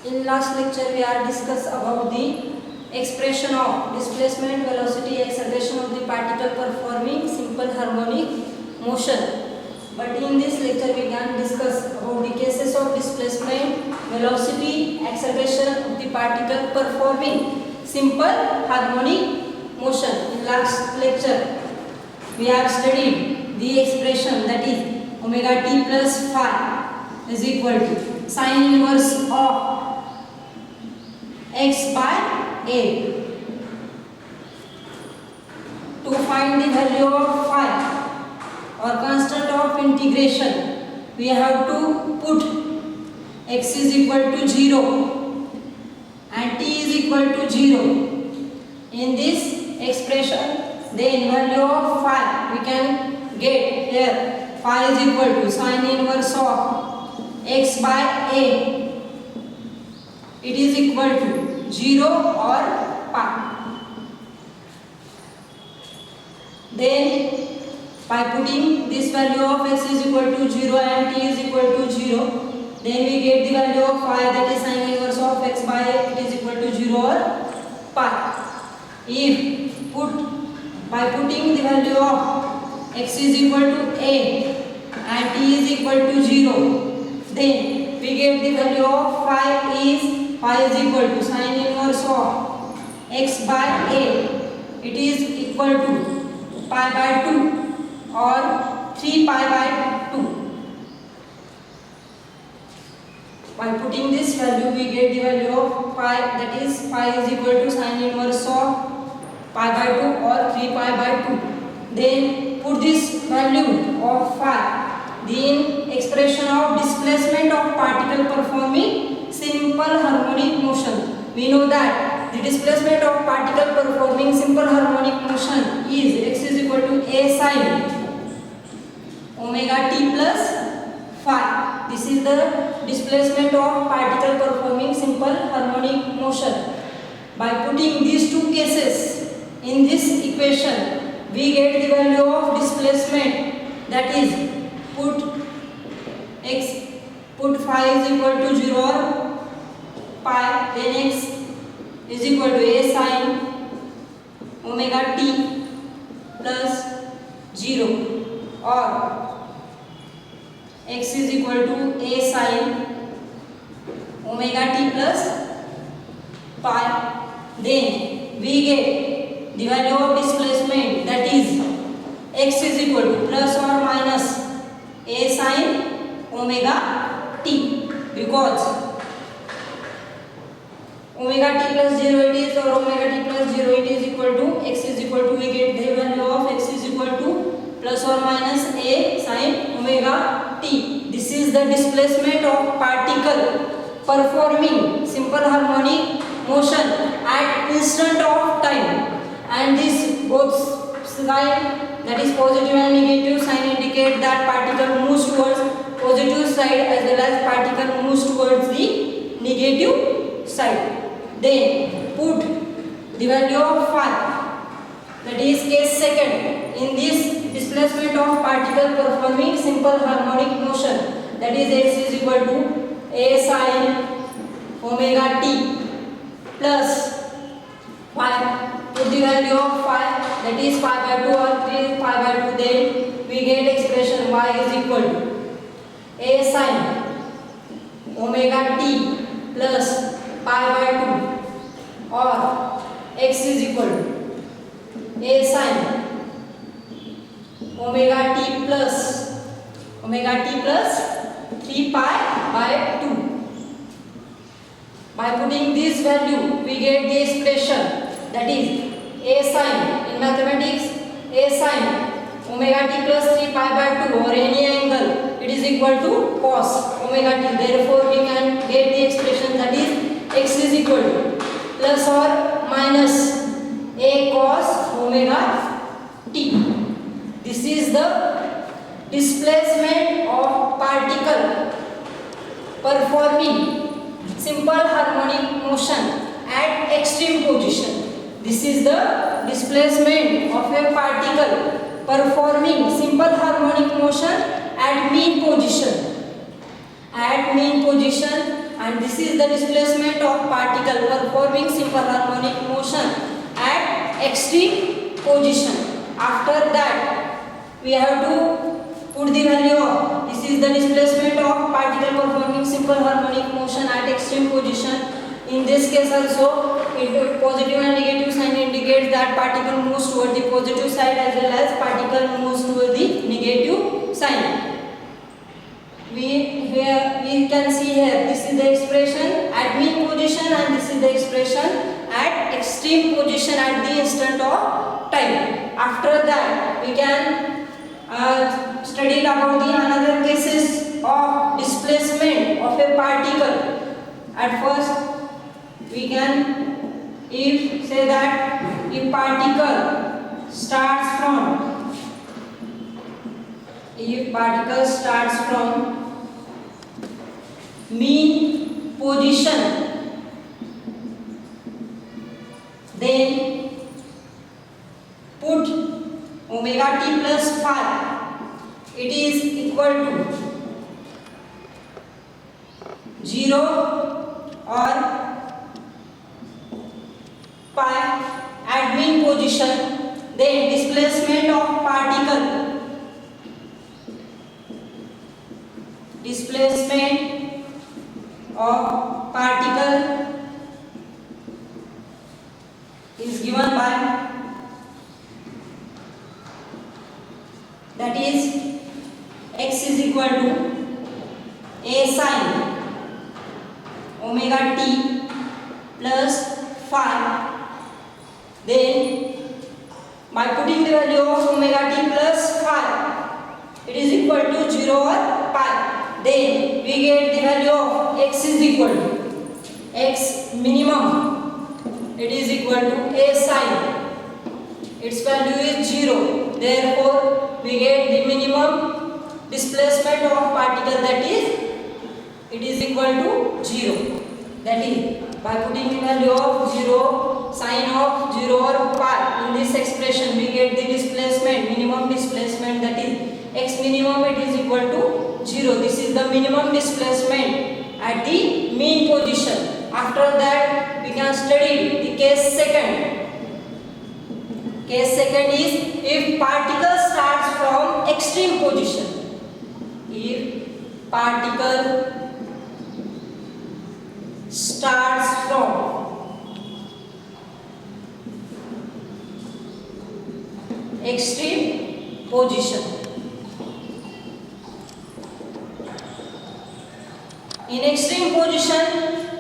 In last lecture we are discussed about the expression of displacement, velocity, acceleration of the particle performing simple harmonic motion. But in this lecture we can discuss about the cases of displacement, velocity, acceleration of the particle performing simple harmonic motion. In last lecture we have studied the expression, that is omega t plus phi is equal to sine inverse of x by a. To find the value of phi or constant of integration, we have to put x is equal to 0 and t is equal to 0 in this expression. Then value of phi we can get here. Phi is equal to sine inverse of x by a. It is equal to 0 or pi. Then by putting this value of x is equal to 0 and t is equal to 0, then we get the value of phi, that is sine inverse of x by a. It is equal to 0 or pi. If by putting the value of x is equal to a and t is equal to 0, then we get the value of phi is equal to sine inverse of x by a. It is equal to pi by 2 or 3 pi by 2. By putting this value we get the value of pi, that is phi is equal to sine inverse of pi by 2 or 3 pi by 2. Then put this value of phi in expression of displacement of particle performing simple harmonic motion. We know that the displacement of particle performing simple harmonic motion is x is equal to a sine omega t plus phi. This is the displacement of particle performing simple harmonic motion. By putting these two cases in this equation, we get the value of displacement, that is put phi is equal to 0 or pi, then x is equal to a sine omega t plus 0 or x is equal to a sine omega t plus pi. Then we get the value of displacement, that is x is equal to plus or minus a sine omega t, because omega t plus 0 it is, or omega t plus 0 it is equal to x is equal to, we get the value of x is equal to plus or minus a sine omega t. This is the displacement of particle performing simple harmonic motion at instant of time, and this both side, that is positive and negative sign, indicate that particle moves towards positive side as well as particle moves towards the negative side. Then put the value of phi, that is case second, in this displacement of particle performing simple harmonic motion, that is x is equal to a sine omega t plus phi. Put the value of phi, that is pi by 2 or 3 pi by 2, then we get expression y is equal to a sine omega t plus pi by 2 or x is equal to a sine omega t plus 3 pi by 2. By putting this value we get the expression, that is a sine, in mathematics a sine omega t plus 3 pi by 2 or any angle, it is equal to cos omega t. Therefore we can get the expression, that is x is equal to plus or minus a cos omega t. This is the displacement of particle performing simple harmonic motion at extreme position. This is the displacement of a particle performing simple harmonic motion at mean position. And and this is the displacement of particle performing simple harmonic motion at extreme position. After that we have to put the value of, this is the displacement of particle performing simple harmonic motion at extreme position. In this case also, positive and negative sign indicates that particle moves toward the positive side as well as particle moves toward the negative sign. We can see here, this is the expression at mean position and this is the expression at extreme position at the instant of time. After that we can study about the another cases of displacement of a particle. At first we can say that if particle starts from mean position, then put omega t plus phi, it is equal to 0 or pi at mean position, then displacement of particle is given by, that is x is equal to a sin omega t plus phi. Then by putting the value of omega t plus phi, it is equal to 0 or pi. Then we get the value of x is equal to x minimum, it is equal to a sin, its value is 0. Therefore we get the minimum displacement of particle, that is it is equal to 0. That is by putting the value of 0, sine of 0 or pi in this expression, we get the displacement, minimum displacement, that is x minimum, it is equal to 0. This is the minimum displacement at the mean position. After that we can study the case second. Case second is if particle starts from extreme position. If particle starts from extreme position. In extreme position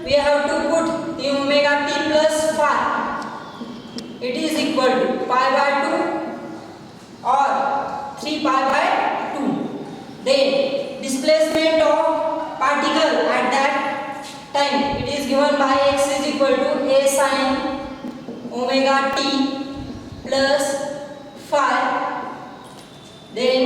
we have to put the omega t plus phi, it is equal to pi by 2 or 3 pi by 2. Then displacement of particle at that time, it is given by x is equal to a sin omega t plus phi. Then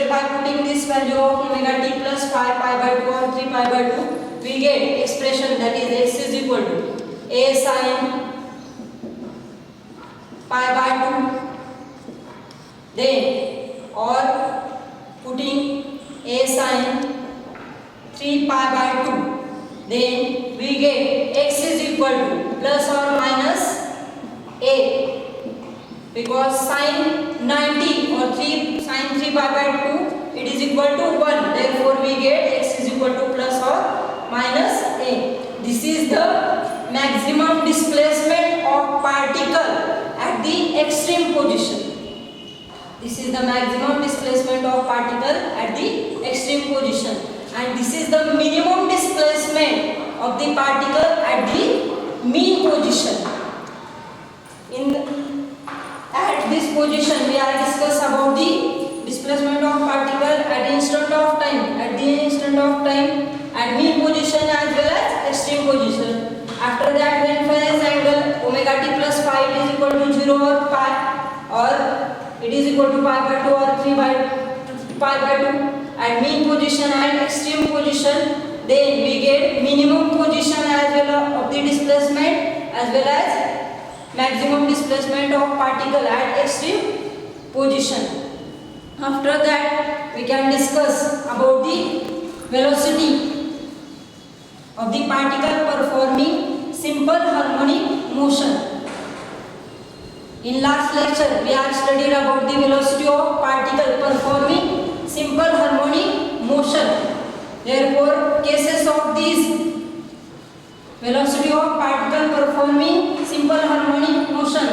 by putting this value of omega t plus phi, pi by 2 or 3 pi by 2, we get expression, that is x is equal to a sin pi by 2. Then or putting a sin 3 pi by 2, then we get x is equal to plus or minus a, because sin 90 or 3 sin 3 pi by 2, it is equal to 1. Therefore we get x is equal to plus or minus a. This is the maximum displacement of particle at the extreme position. This is the maximum displacement of particle at the extreme position, and this is the minimum displacement of the particle at the mean position. At this position we are discuss about the displacement of particle at the instant of time, at mean position as well as extreme position. After that, when phase angle omega t plus phi is equal to 0 or pi, or it is equal to pi by 2 or 3 pi by 2 at mean position and extreme position, then we get minimum position as well of the displacement as well as maximum displacement of particle at extreme position. After that we can discuss about the velocity. of the particle performing simple harmonic motion. In last lecture we have studied about the velocity of particle performing simple harmonic motion. Therefore cases of these velocity of particle performing simple harmonic motion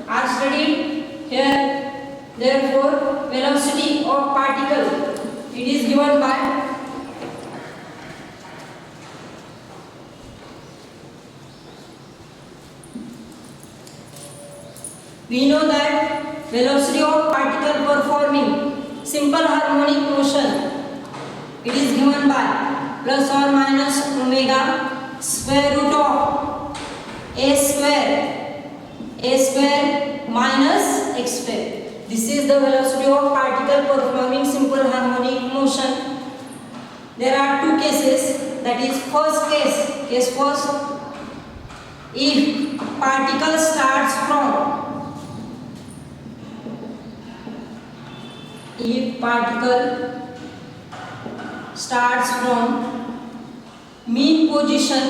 are studied here. Therefore velocity of particle, it is given by we know that velocity of particle performing simple harmonic motion, it is given by plus or minus omega square root of a square minus x square. This is the velocity of particle performing simple harmonic motion. There are two cases, that is first case first, if particle starts from mean position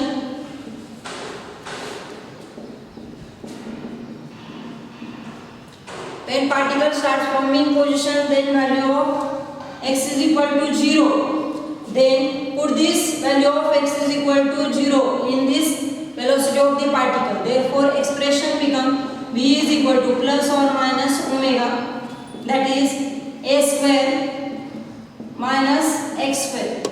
when particle starts from mean position, then value of x is equal to 0. Then put this value of x is equal to 0 in this velocity of the particle. Therefore expression become v is equal to plus or minus omega, that is a square minus x square.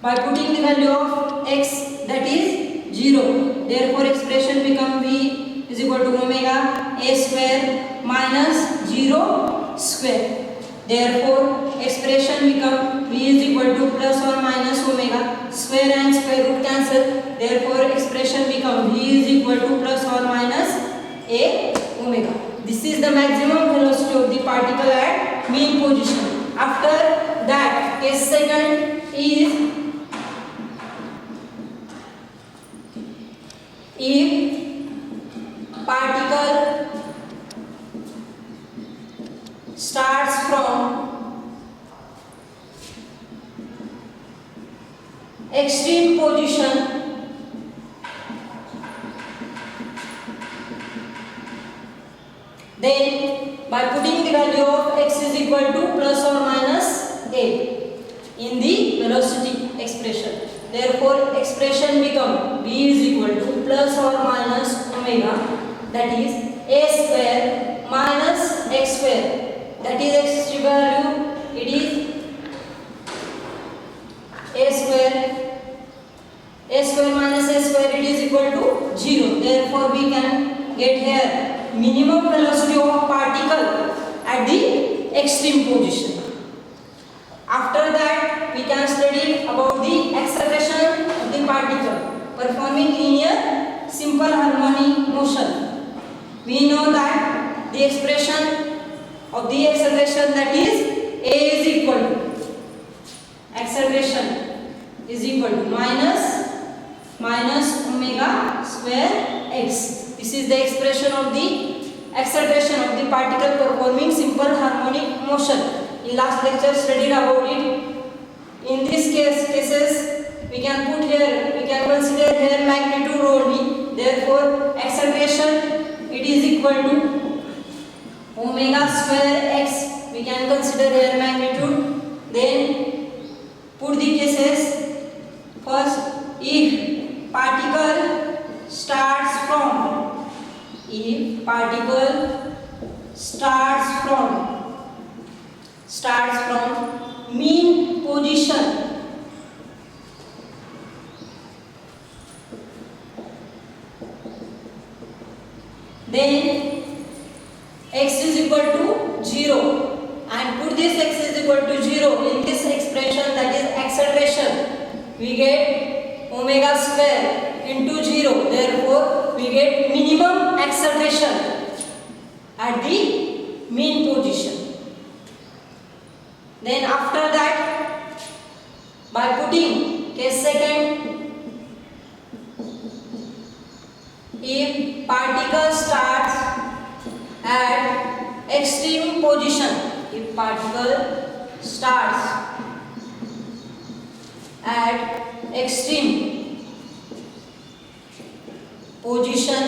By putting the value of x, that is 0, therefore expression become v is equal to omega a square minus 0 square. Therefore expression become v is equal to plus or minus omega, square and square root cancel. Therefore expression become v is equal to plus or minus a omega. This is the maximum velocity of the particle at mean position. After that, case second is if particle starts from extreme position, then by putting the value of x is equal to plus or minus a in the velocity expression, therefore expression become v is equal to plus or minus omega, that is a square minus x square, that is x value, it is a square minus a square, it is equal to 0. Therefore we can get here minimum velocity of particle at the extreme position. After that we can study about the acceleration of the particle performing linear simple harmonic motion. We know that the expression of the acceleration, that is a is equal to acceleration is equal to minus omega square x. This is the expression of the acceleration of the particle performing simple harmonic motion. In last lecture studied about it. In this cases we can consider here magnitude only. Therefore acceleration, it is equal to omega square x. We can consider here magnitude. Then put the cases. First, if particle starts from mean position, then x is equal to 0, and put this x is equal to 0 in this expression, that is acceleration, we get omega square into 0. Therefore we get minimum acceleration at the mean position. Then after that, by putting case second, if particle starts at extreme position, extreme position,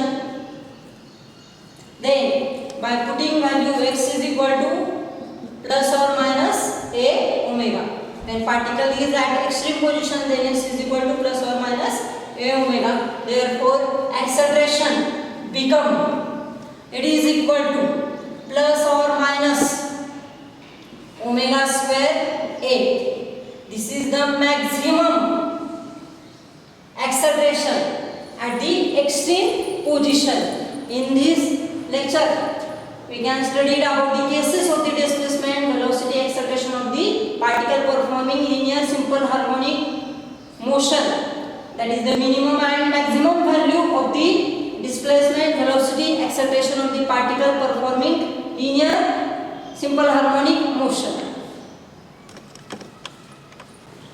then by putting value x is equal to plus or minus a omega. When particle is at extreme position, then x is equal to plus or minus a omega. Therefore acceleration become, it is equal to plus or minus omega square a. This is the maximum acceleration at the extreme position. In this lecture we can study about the cases of the displacement, velocity, acceleration of the particle performing linear simple harmonic motion. That is the minimum and maximum value of the displacement, velocity, acceleration of the particle performing linear simple harmonic motion.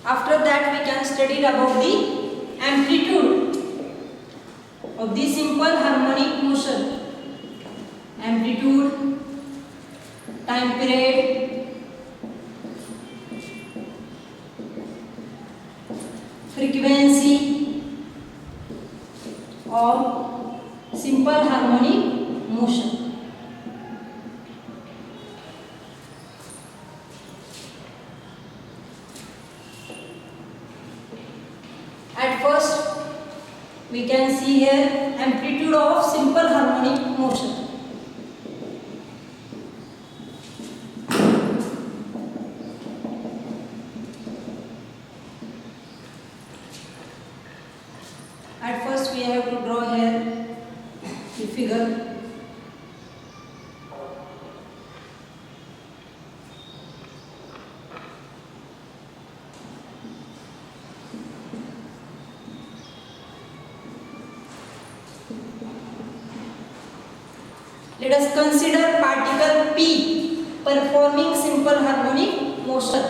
After that we can study about the amplitude of the simple harmonic motion. Amplitude, time period, frequency of simple harmonic motion. At first we can see here amplitude of simple harmonic motion. At first we have to draw here the figure. Let us consider particle P performing simple harmonic motion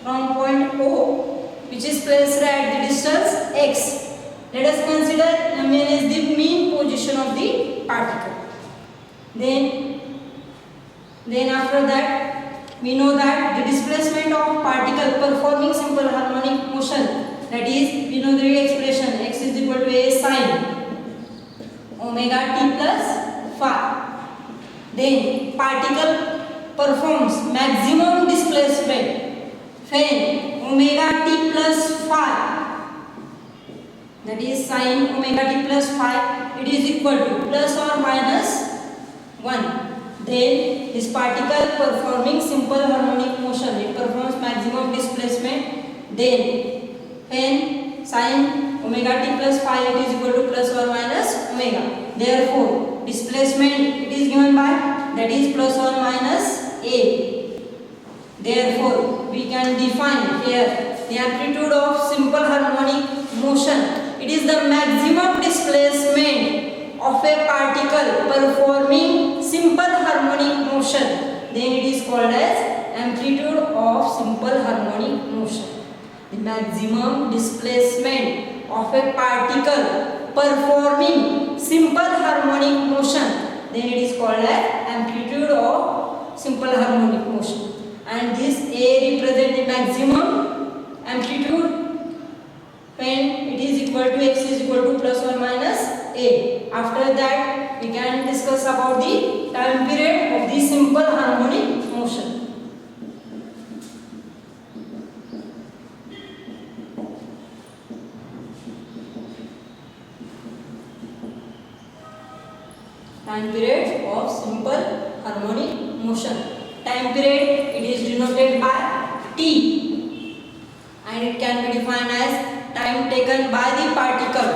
from point O, which is placed at the distance x. Let us consider m is the mean position of the particle. Then after that we know that the displacement of particle performing simple harmonic motion, that is we know the expression x is equal to a sin omega t plus phi. Then particle performs maximum displacement when omega t plus phi, that is sin omega t plus phi, it is equal to plus or minus 1. Then this particle performing simple harmonic motion, it performs maximum displacement then when sin omega t plus phi, it is equal to plus or minus omega. Therefore displacement it is given by, that is plus or minus a. Therefore we can define here the amplitude of simple harmonic motion. It is the maximum displacement of a particle performing simple harmonic motion. Then it is called as amplitude of simple harmonic motion. The maximum displacement of a particle performing simple harmonic motion, then it is called as amplitude of simple harmonic motion. And this a represents the maximum amplitude when it is equal to x is equal to plus or minus a. After that we can discuss about the time period of the simple harmonic motion. Time period of simple harmonic motion. Time period it is denoted by t and it can be defined as time taken by the particle.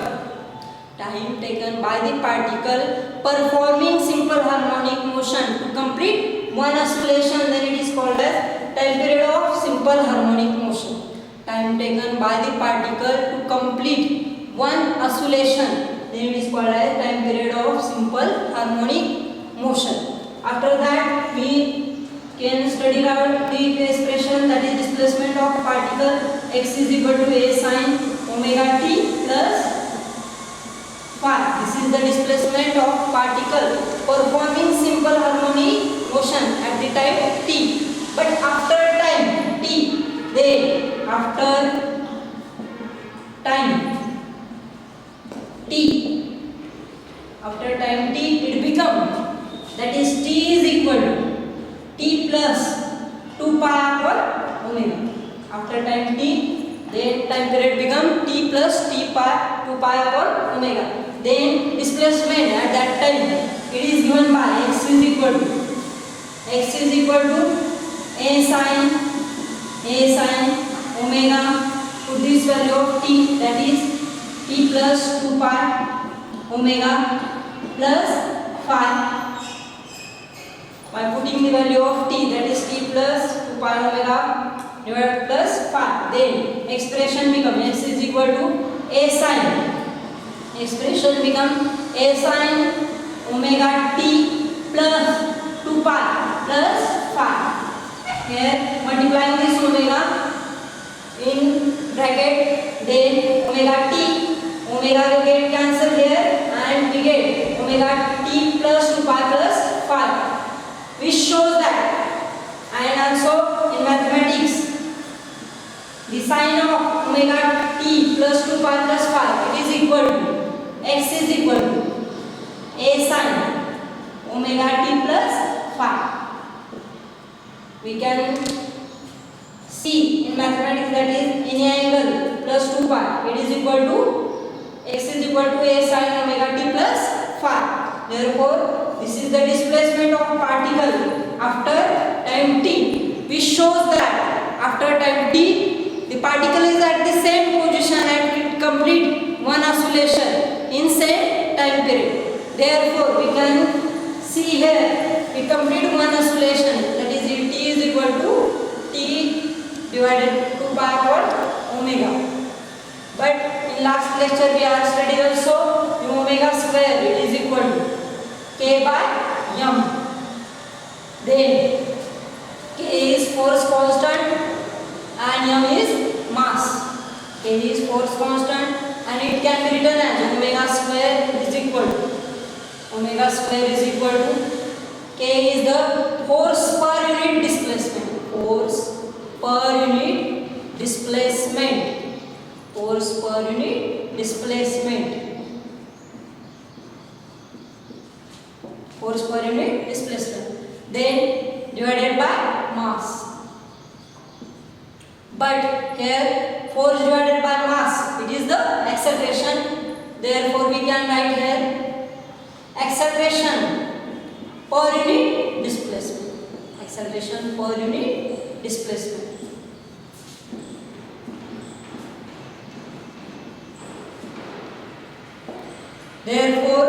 Time taken by the particle performing simple harmonic motion to complete one oscillation, then it is called as time period of simple harmonic motion. Time taken by the particle to complete one oscillation, then it is called as time period of simple harmonic motion. After that we can study out the expression, that is displacement of particle x is equal to a sin omega t plus phi. This is the displacement of particle performing simple harmonic motion at the time t. But after time t, then after time t, after time t it become, that is t is equal to t plus 2 pi upon omega. After time t, then time period become t plus t pi 2 pi upon omega. Then displacement at that time it is given by x is equal to a sin omega to this value of t, that is t plus 2 pi omega plus phi. By putting the value of t, that is t plus 2 pi omega divided plus phi, then expression become x is equal to a sin. Expression become a sin omega t plus 2 pi plus phi. Here multiplying this omega in bracket, then omega will get cancelled here and we get omega t plus 2 pi plus phi, which shows that. And also in mathematics, the sign of omega t plus 2 pi plus phi, it is equal to, x is equal to a sin omega t plus phi. We can see in mathematics that is any angle plus 2 pi, it is equal to, x is equal to a sin omega t plus phi. Therefore, this is the displacement of particle after time t, which shows that after time t, the particle is at the same position and it complete one oscillation in same time period. Therefore, we can see here we complete one oscillation, that is t is equal to t divided 2 pi upon omega. But in last lecture we are studied also the omega square, it is equal to k by m. Then k is force constant and m is mass. K is force constant and it can be written as omega square is equal to k is the force per unit displacement. Force per unit displacement. Force per unit displacement. Force per unit displacement. Then divided by mass. But here force divided by mass, it is the acceleration. Therefore we can write here acceleration per unit displacement. Acceleration per unit displacement. Therefore,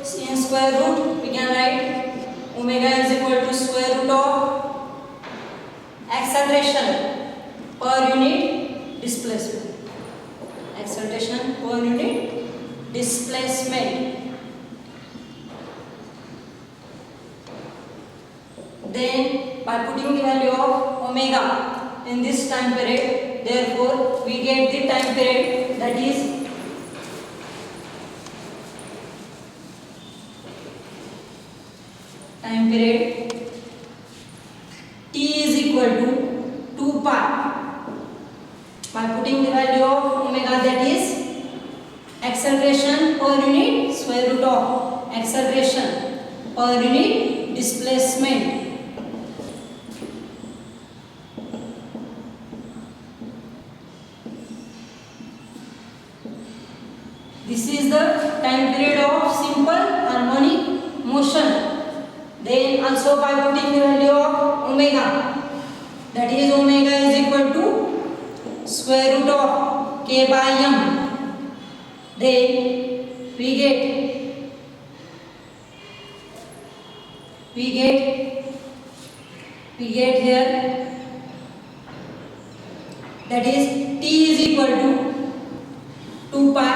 in square root we can write omega is equal to square root of acceleration per unit displacement. Acceleration per unit displacement. Then by putting the value of omega in this time period, therefore we get the time period, that is time period t is equal to 2 pi. By putting the value of omega, that is acceleration per unit square root of acceleration per unit displacement. This is the time period of simple harmonic motion. Then also by putting the value of omega, that is omega is equal to square root of k by m. Then we get here, that is t is equal to 2 pi.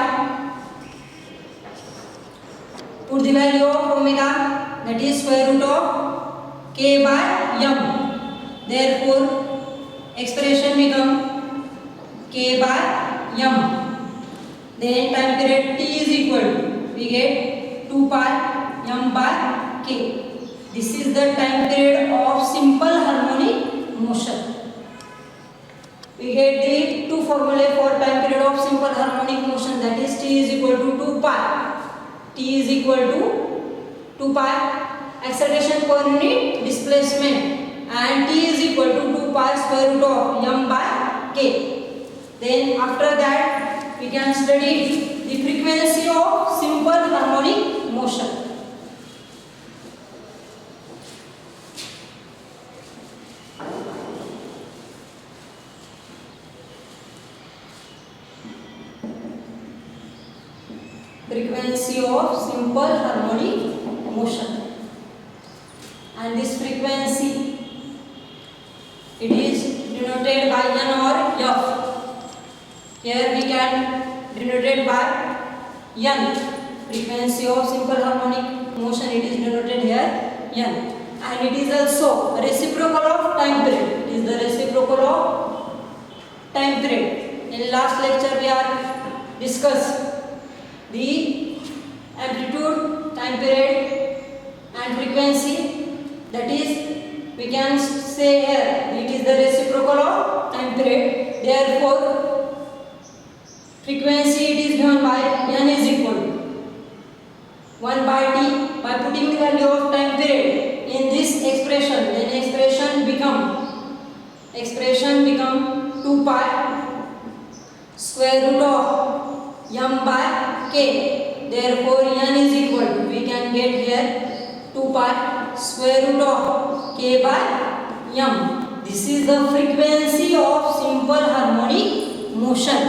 Put the value of omega, that is square root of k by m. Therefore, expression become k by m. Then time period t is equal to, we get 2 pi m by k. This is the time period of simple harmonic motion. we get the two formulae for time period of simple harmonic motion, that is t is equal to 2 pi. T is equal to 2 pi acceleration per unit displacement, and t is equal to 2 pi square root of m by k. Then after that we can study the frequency of simple harmonic motion. Frequency of simple harmonic motion, and this frequency, it is denoted by n or f. Here we can denote it by n. Frequency of simple harmonic motion, it is denoted here n, and it is also reciprocal of time period. It is the reciprocal of time period. In last lecture we are discussed the amplitude, time period and frequency, that is we can say here it is the reciprocal of time period. Therefore frequency it is given by n is equal to 1 by t. By putting the value of time period in this expression, then expression become 2 pi square root of m by k. Therefore n is equal to, we can get here 2 pi square root of k by m. This is the frequency of simple harmonic motion,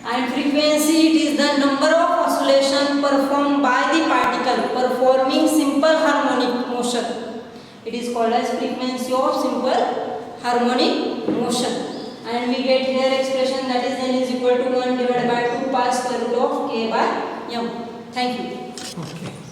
and frequency it is the number of oscillation performed by the particle performing simple harmonic motion. It is called as frequency of simple harmonic motion, and we get here expression, that is n is equal to 1 divided by 2 pi square root of k by m. Thank you. Okay.